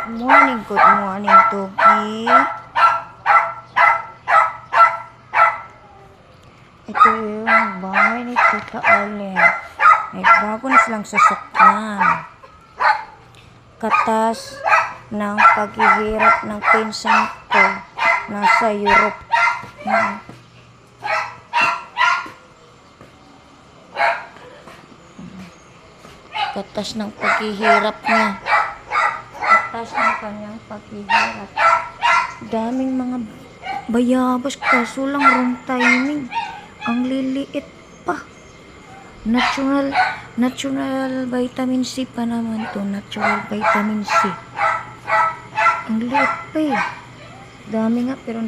Good morning, Togi. Ito yung bahay ni Tita Arlen. May bago na silang sasakyan. Katas ng paghihirap ng pinsan ko nasa Europe. Katas ng paghihirap niya. Katas ng kanyang paghihirap. Daming mga bayabas, kaso lang wrong timing. Ang liliit pa. Natural vitamin C pa naman to. Natural vitamin C. Ang liit pa eh. Dami nga, pero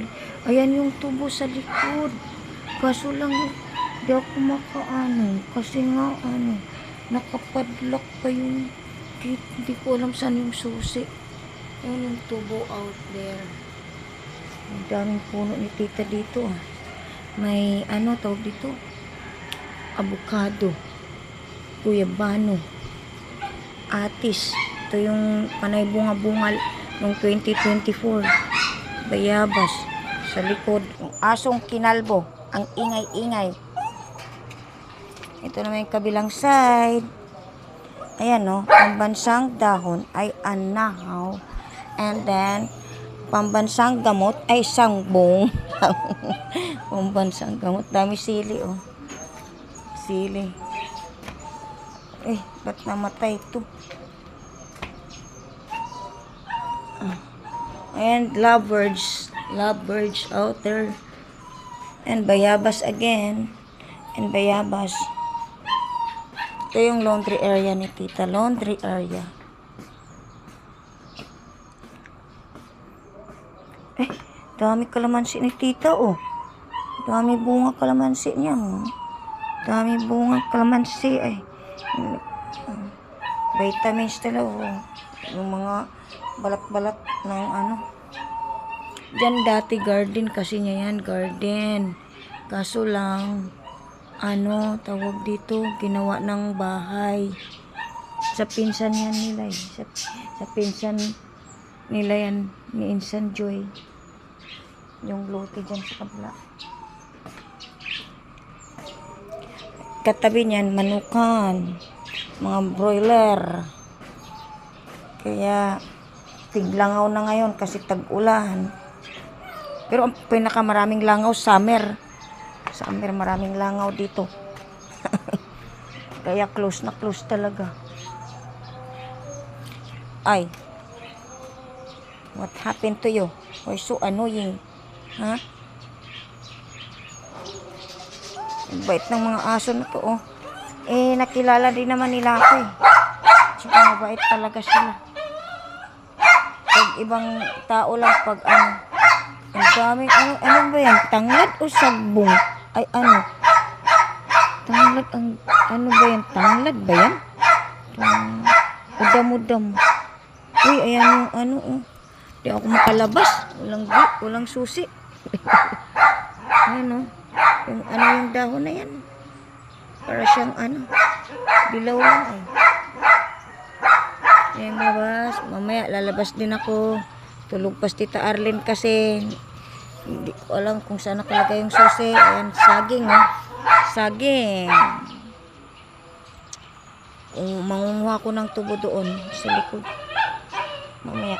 ayan yung tubo sa likod. Kaso lang, di ako makaano. Kasi nga, nakapadlock pa yung gate. Hindi ko alam saan yung susi. Ayan yung tubo out there. Ang daming puno ni tita dito. May, tawag dito? Avocado. Guyabano. Atis. Ito yung panay bunga-bungal noong 2024. Bayabas. Sa likod. Yung asong kinalbo. Ang ingay-ingay. Ito naman yung kabilang side. Ayan, no? Pambansang dahon ay anahaw. And then, pambansang gamot ay sangbong. Pambansang gamot. Dami sili, oh. Sili. Ba't namatay ito? And lovebirds. Lovebirds out there. And bayabas again. And bayabas. Ito yung laundry area ni tita. Laundry area. Dami kalamansi ni tita, oh. Dami bunga kalamansi niya, oh. Dami bunga kalamansi, ay. Vitamins talaga, oh. Yung mga balat-balat ng Diyan dati garden kasi niya yan, garden. Kaso lang, tawag dito, ginawa ng bahay. Sa pinsan yan nila, eh. Sa pinsan nila yan, ni Insan Joy. Yung lote dyan sa kabla. Katabi niyan, manukan. Mga broiler. Kaya, tiglangaw na ngayon kasi tag-ulan. Pero ang pinakamaraming langaw, summer. Summer, maraming langaw dito. Kaya close na close talaga. Ay. What happened to you? Why so annoying? Ha? Bait ng mga aso na to, oh. Nakilala din naman nila ako, eh. Tsaka mabait talaga sila. Pag ibang tao lang, pag ang daming, ano ba yan? Tanglad o sagbong? Ay, Tanglad, ba yan? Tanglad ba yan? Udam-udam. Uy, ayan yung di ako makalabas. Walang susi. Ayan, yung dahon na yan. Para siyang dilaw lang, ay. Ayan, labas. Mamaya, lalabas din ako. Tulog pa si Tita Arlen kasi hindi ko alam kung saan nakalagay yung susi. Ayan, saging, saging. Mangunguha ko ng tubo doon sa likod. Mamaya.